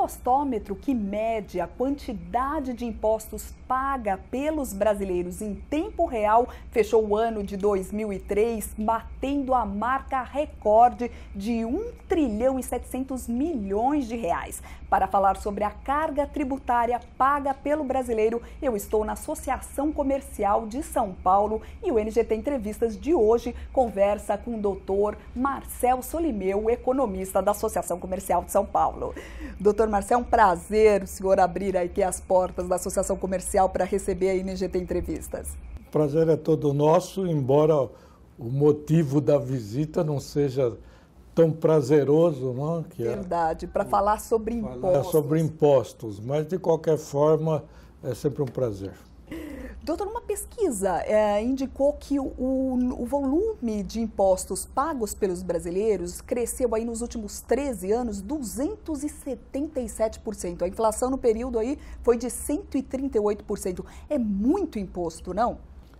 impostômetro, que mede a quantidade de impostos paga pelos brasileiros em tempo real, fechou o ano de 2003 batendo a marca recorde de 1 trilhão e 700 milhões de reais. Para falar sobre a carga tributária paga pelo brasileiro, eu estou na Associação Comercial de São Paulo e o NGT Entrevistas de hoje conversa com o doutor Marcel Solimeu, economista da Associação Comercial de São Paulo. Doutor Marcel, é um prazer o senhor abrir aqui as portas da Associação Comercial para receber a NGT Entrevistas. O prazer é todo nosso, embora o motivo da visita não seja tão prazeroso, não? Que verdade, para falar sobre impostos. Falar sobre impostos, mas de qualquer forma é sempre um prazer. Doutor, uma pesquisa indicou que o volume de impostos pagos pelos brasileiros cresceu aí nos últimos 13 anos 277%. A inflação no período aí foi de 138%. É muito imposto, não?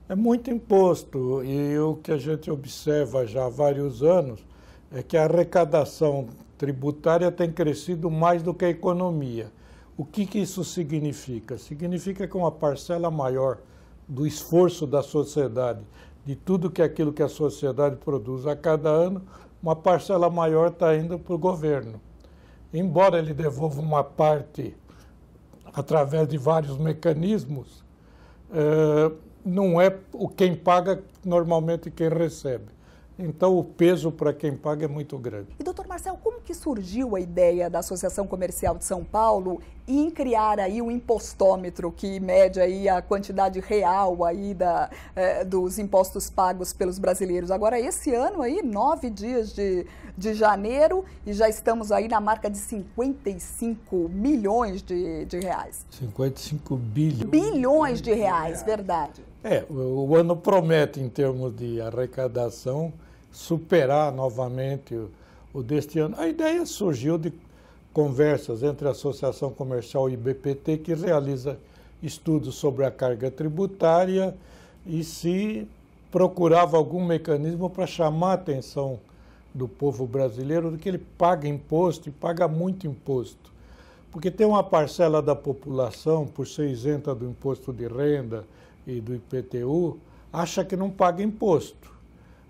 É muito imposto e o que a gente observa já há vários anos é que a arrecadação tributária tem crescido mais do que a economia. O que isso significa? Significa que uma parcela maior do esforço da sociedade, de tudo aquilo que a sociedade produz a cada ano, uma parcela maior está indo para o governo. Embora ele devolva uma parte através de vários mecanismos, não é quem paga normalmente quem recebe. Então, o peso para quem paga é muito grande. E, doutor Marcel, como que surgiu a ideia da Associação Comercial de São Paulo em criar aí um impostômetro que mede aí a quantidade real aí dos impostos pagos pelos brasileiros? Agora, esse ano aí, 9 dias de janeiro, e já estamos aí na marca de 55 milhões de reais. 55 bilhões. Bilhões de reais, verdade. O ano promete, em termos de arrecadação, superar novamente o deste ano. A ideia surgiu de conversas entre a Associação Comercial e o IBPT, que realiza estudos sobre a carga tributária, e se procurava algum mecanismo para chamar a atenção do povo brasileiro de que ele paga imposto e paga muito imposto. Porque tem uma parcela da população, por ser isenta do imposto de renda e do IPTU, acha que não paga imposto.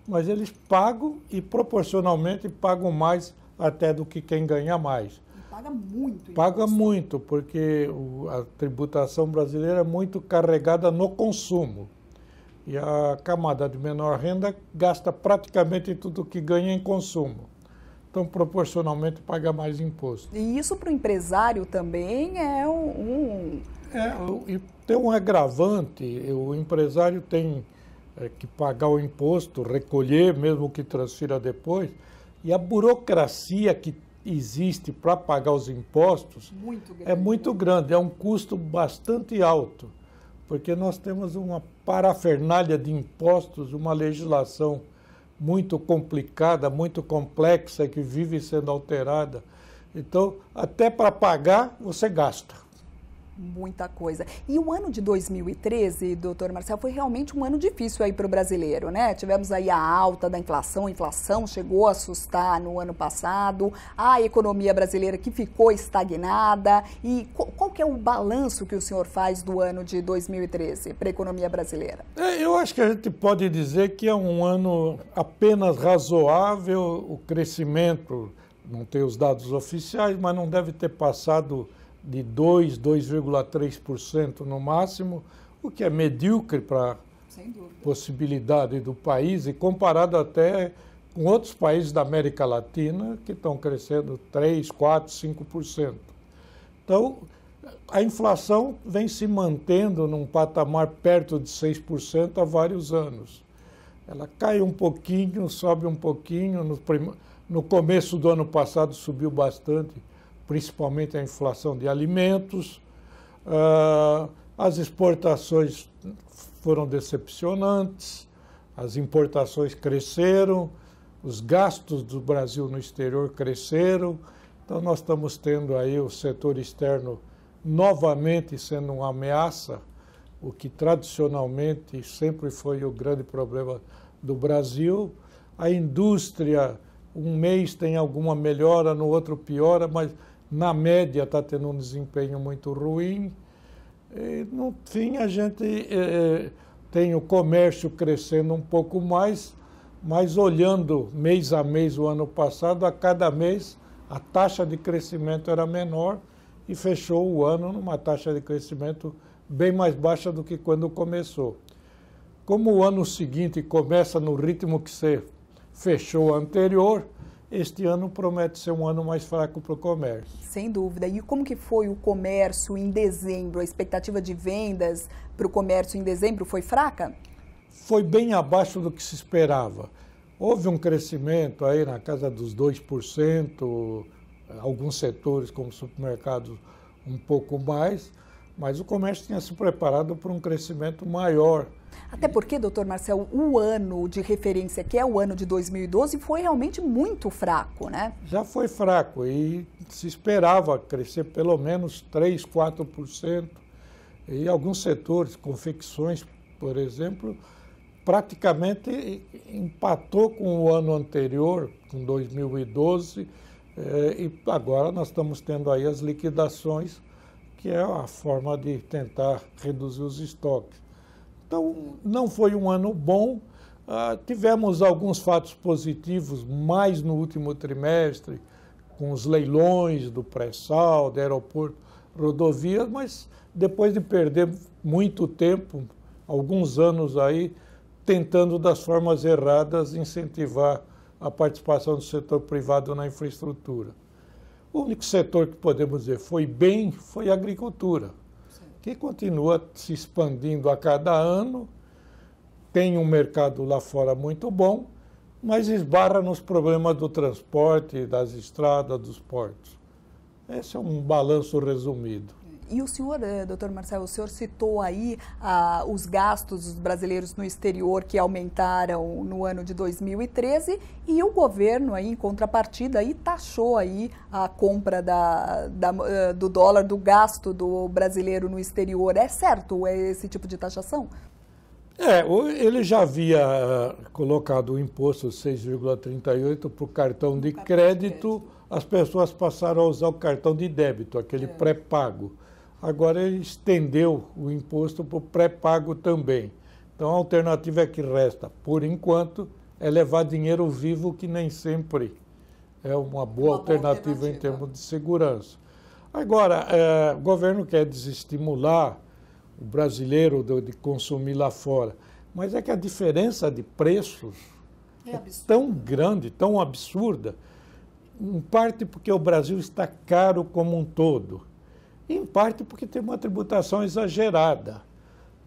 Mas eles pagam e proporcionalmente pagam mais até do que quem ganha mais. E paga muito. Paga muito, porque a tributação brasileira é muito carregada no consumo. E a camada de menor renda gasta praticamente tudo que ganha em consumo. Então, proporcionalmente, paga mais imposto. E isso para o empresário também é e tem um agravante. O empresário tem que pagar o imposto, recolher, mesmo que transfira depois, e a burocracia que existe para pagar os impostos é muito grande, é um custo bastante alto, porque nós temos uma parafernália de impostos, uma legislação muito complicada, muito complexa, que vive sendo alterada. Então, até para pagar, você gasta. Muita coisa. E o ano de 2013, doutor Marcel, foi realmente um ano difícil aí para o brasileiro, né? Tivemos aí a alta da inflação, a inflação chegou a assustar no ano passado, a economia brasileira que ficou estagnada. E qual que é o balanço que o senhor faz do ano de 2013 para a economia brasileira? Eu acho que a gente pode dizer que é um ano apenas razoável, o crescimento, não tem os dados oficiais, mas não deve ter passado de 2,3% no máximo, o que é medíocre para a possibilidade do país e comparado até com outros países da América Latina que estão crescendo 3%, 4%, 5%. Então, a inflação vem se mantendo num patamar perto de 6% há vários anos. Ela cai um pouquinho, sobe um pouquinho, no começo do ano passado subiu bastante, principalmente a inflação de alimentos, as exportações foram decepcionantes, as importações cresceram, os gastos do Brasil no exterior cresceram, então nós estamos tendo aí o setor externo novamente sendo uma ameaça, o que tradicionalmente sempre foi o grande problema do Brasil. A indústria, um mês tem alguma melhora, no outro piora, mas na média está tendo um desempenho muito ruim. E, no fim, a gente tem o comércio crescendo um pouco mais, mas olhando mês a mês o ano passado, a cada mês a taxa de crescimento era menor e fechou o ano numa taxa de crescimento bem mais baixa do que quando começou. Como o ano seguinte começa no ritmo que você fechou o anterior, este ano promete ser um ano mais fraco para o comércio. Sem dúvida. E como que foi o comércio em dezembro? A expectativa de vendas para o comércio em dezembro foi fraca? Foi bem abaixo do que se esperava. Houve um crescimento aí na casa dos 2%, alguns setores como supermercados um pouco mais, mas o comércio tinha se preparado para um crescimento maior. Até porque, doutor Marcel, o ano de referência, que é o ano de 2012, foi realmente muito fraco, né? Já foi fraco e se esperava crescer pelo menos 3%, 4%. E alguns setores, confecções, por exemplo, praticamente empatou com o ano anterior, com 2012, e agora nós estamos tendo aí as liquidações, que é a forma de tentar reduzir os estoques. Então, não foi um ano bom, tivemos alguns fatos positivos mais no último trimestre, com os leilões do pré-sal, do aeroporto, rodovias, mas depois de perder muito tempo, alguns anos aí, tentando das formas erradas incentivar a participação do setor privado na infraestrutura. O único setor que podemos dizer foi bem foi a agricultura, que continua se expandindo a cada ano, tem um mercado lá fora muito bom, mas esbarra nos problemas do transporte, das estradas, dos portos. Esse é um balanço resumido. E o senhor, doutor Marcel, o senhor citou aí os gastos dos brasileiros no exterior que aumentaram no ano de 2013 e o governo, aí, em contrapartida, aí, taxou aí a compra do dólar, do gasto do brasileiro no exterior. É certo esse tipo de taxação? Ele já havia colocado o imposto 6,38 para o cartão de crédito, as pessoas passaram a usar o cartão de débito, aquele pré-pago. Agora ele estendeu o imposto para o pré-pago também. Então a alternativa que resta, por enquanto, é levar dinheiro vivo, que nem sempre é uma boa alternativa em termos de segurança. Agora, o governo quer desestimular o brasileiro de consumir lá fora, mas é que a diferença de preços é tão grande, tão absurda, em parte porque o Brasil está caro como um todo, em parte porque tem uma tributação exagerada.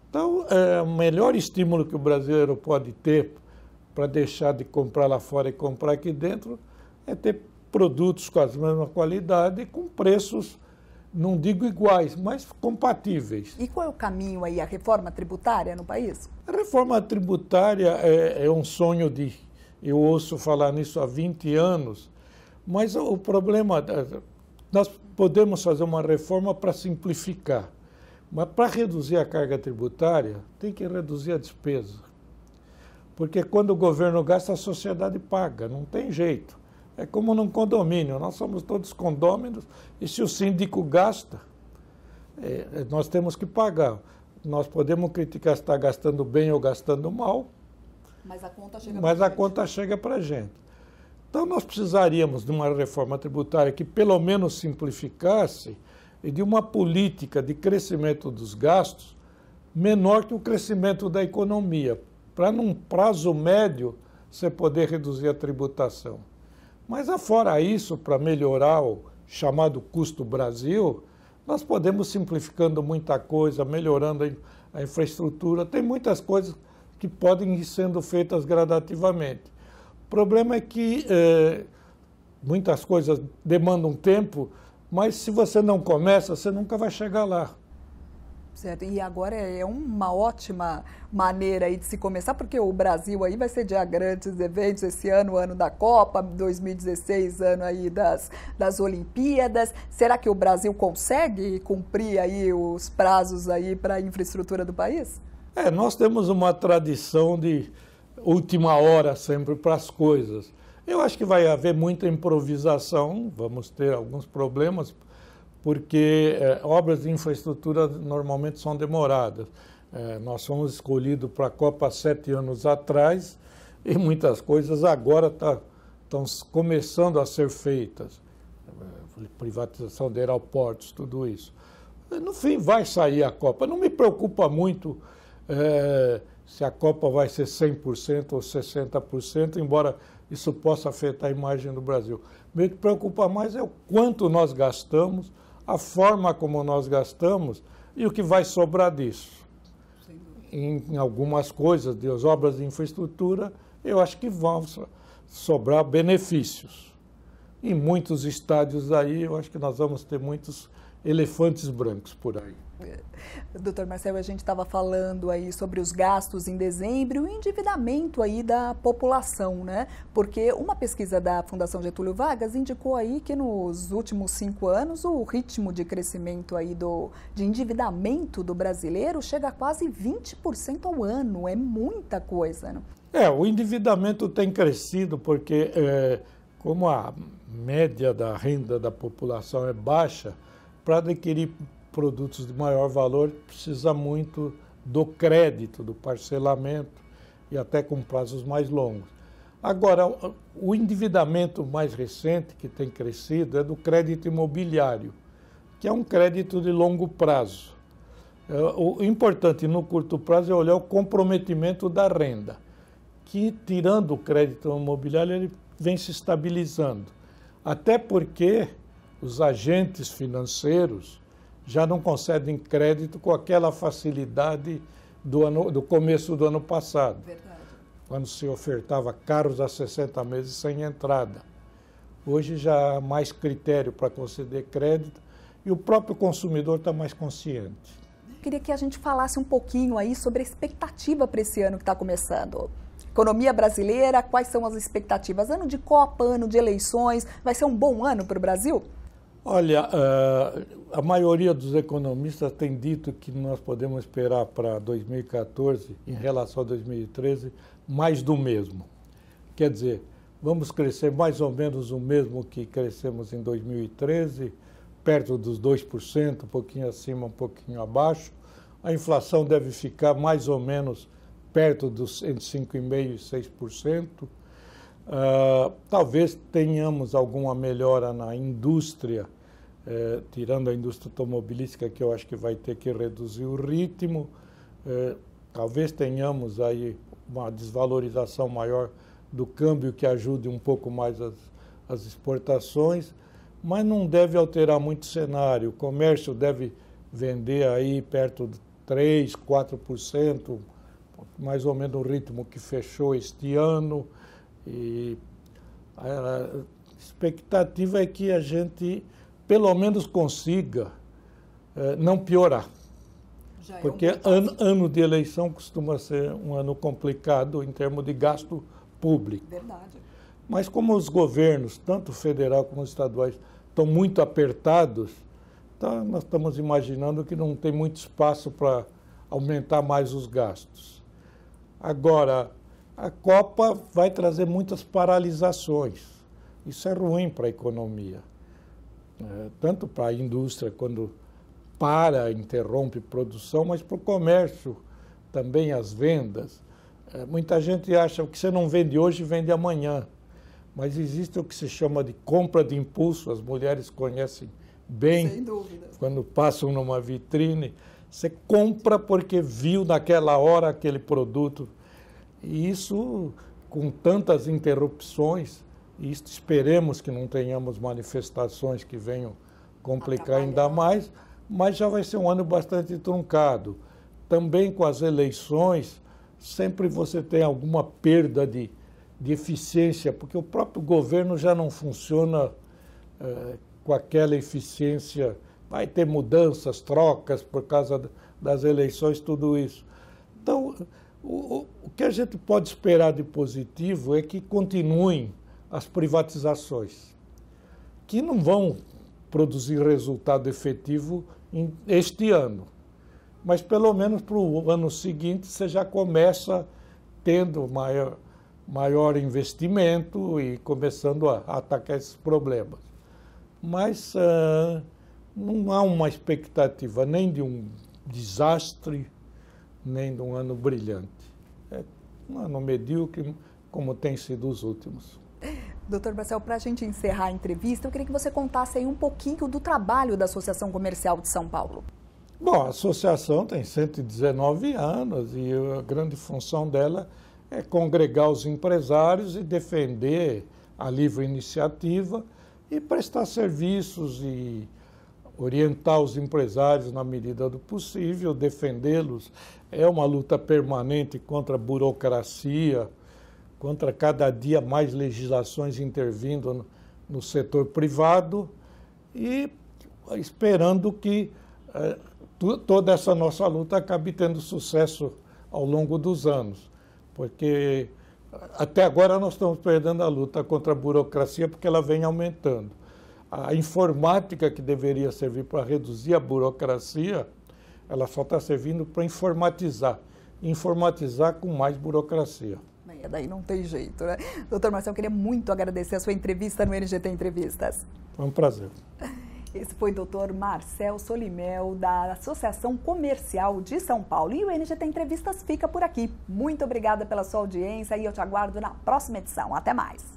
Então, o melhor estímulo que o brasileiro pode ter para deixar de comprar lá fora e comprar aqui dentro é ter produtos com a mesma qualidade e com preços, não digo iguais, mas compatíveis. E qual é o caminho aí, a reforma tributária no país? A reforma tributária é um sonho eu ouço falar nisso há 20 anos, mas o problema, nós podemos fazer uma reforma para simplificar, mas para reduzir a carga tributária, tem que reduzir a despesa. Porque quando o governo gasta, a sociedade paga, não tem jeito. É como num condomínio, nós somos todos condôminos, e se o síndico gasta, nós temos que pagar. Nós podemos criticar se está gastando bem ou gastando mal, mas a conta chega para a gente. Então nós precisaríamos de uma reforma tributária que pelo menos simplificasse e de uma política de crescimento dos gastos menor que o crescimento da economia, para num prazo médio você poder reduzir a tributação. Mas afora isso, para melhorar o chamado custo Brasil, nós podemos simplificando muita coisa, melhorando a infraestrutura, tem muitas coisas que podem ir sendo feitas gradativamente. O problema é que muitas coisas demandam tempo, mas se você não começa, você nunca vai chegar lá. Certo, e agora é uma ótima maneira aí de se começar, porque o Brasil aí vai sediar grandes eventos esse ano, ano da Copa, 2016, ano aí das Olimpíadas. Será que o Brasil consegue cumprir aí os prazos aí para a infraestrutura do país? Nós temos uma tradição de última hora sempre para as coisas. Eu acho que vai haver muita improvisação, vamos ter alguns problemas, porque obras de infraestrutura normalmente são demoradas. Nós fomos escolhidos para a Copa há 7 anos atrás e muitas coisas agora estão começando a ser feitas. Privatização de aeroportos, tudo isso. No fim, vai sair a Copa. Não me preocupa muito se a Copa vai ser 100% ou 60%, embora isso possa afetar a imagem do Brasil. O que me preocupa mais é o quanto nós gastamos, a forma como nós gastamos e o que vai sobrar disso. Em algumas coisas, das obras de infraestrutura, eu acho que vão sobrar benefícios. Em muitos estádios aí, eu acho que nós vamos ter muitos elefantes brancos por aí. Doutor Marcelo, a gente estava falando aí sobre os gastos em dezembro e o endividamento aí da população, né? Porque uma pesquisa da Fundação Getúlio Vargas indicou aí que nos últimos 5 anos o ritmo de crescimento aí de endividamento do brasileiro chega a quase 20% ao ano. É muita coisa, né? O endividamento tem crescido porque, como a média da renda da população é baixa, para adquirir produtos de maior valor, precisa muito do crédito, do parcelamento e até com prazos mais longos. Agora, o endividamento mais recente que tem crescido é do crédito imobiliário, que é um crédito de longo prazo. O importante no curto prazo é olhar o comprometimento da renda, que tirando o crédito imobiliário ele vem se estabilizando. Até porque os agentes financeiros já não concedem crédito com aquela facilidade do começo do ano passado. Verdade. Quando se ofertava carros a 60 meses sem entrada. Hoje já há mais critério para conceder crédito e o próprio consumidor está mais consciente. Queria que a gente falasse um pouquinho aí sobre a expectativa para esse ano que está começando. Economia brasileira, quais são as expectativas? Ano de Copa, ano de eleições, vai ser um bom ano para o Brasil? Olha, a maioria dos economistas tem dito que nós podemos esperar para 2014, em relação a 2013, mais do mesmo. Quer dizer, vamos crescer mais ou menos o mesmo que crescemos em 2013, perto dos 2%, um pouquinho acima, um pouquinho abaixo. A inflação deve ficar mais ou menos perto dos entre 5,5% e 6%. Talvez tenhamos alguma melhora na indústria, tirando a indústria automobilística, que eu acho que vai ter que reduzir o ritmo. Talvez tenhamos aí uma desvalorização maior do câmbio que ajude um pouco mais as exportações, mas não deve alterar muito o cenário. O comércio deve vender aí perto de 3%, 4%, mais ou menos o ritmo que fechou este ano. E a expectativa é que a gente, pelo menos, consiga não piorar. Porque ano de eleição costuma ser um ano complicado em termos de gasto público. Verdade. Mas como os governos, tanto federal como estaduais, estão muito apertados, então nós estamos imaginando que não tem muito espaço para aumentar mais os gastos. Agora, a Copa vai trazer muitas paralisações. Isso é ruim para a economia, tanto para a indústria, quando interrompe produção, mas para o comércio também, as vendas. Muita gente acha que você não vende hoje, vende amanhã. Mas existe o que se chama de compra de impulso, as mulheres conhecem bem. Sem dúvida. Quando passam numa vitrine, você compra porque viu naquela hora aquele produto. E isso, com tantas interrupções, e esperemos que não tenhamos manifestações que venham complicar ainda mais, mas já vai ser um ano bastante truncado. Também com as eleições, sempre você tem alguma perda de eficiência, porque o próprio governo já não funciona com aquela eficiência. Vai ter mudanças, trocas por causa das eleições, tudo isso. Então, o que a gente pode esperar de positivo é que continuem as privatizações, que não vão produzir resultado efetivo este ano, mas pelo menos para o ano seguinte você já começa tendo maior investimento e começando a atacar esses problemas. Mas não há uma expectativa nem de um desastre, nem de um ano brilhante. É um ano medíocre, como tem sido os últimos. Doutor Marcel, para a gente encerrar a entrevista, eu queria que você contasse aí um pouquinho do trabalho da Associação Comercial de São Paulo. Bom, a associação tem 119 anos e a grande função dela é congregar os empresários e defender a livre iniciativa e prestar serviços e orientar os empresários na medida do possível, defendê-los. É uma luta permanente contra a burocracia, contra cada dia mais legislações intervindo no setor privado e esperando que toda essa nossa luta acabe tendo sucesso ao longo dos anos. Porque até agora nós estamos perdendo a luta contra a burocracia porque ela vem aumentando. A informática que deveria servir para reduzir a burocracia, ela só está servindo para informatizar com mais burocracia. Daí não tem jeito, né? Doutor Marcel, eu queria muito agradecer a sua entrevista no NGT Entrevistas. Foi um prazer. Esse foi o doutor Marcel Solimel, da Associação Comercial de São Paulo. E o NGT Entrevistas fica por aqui. Muito obrigada pela sua audiência e eu te aguardo na próxima edição. Até mais!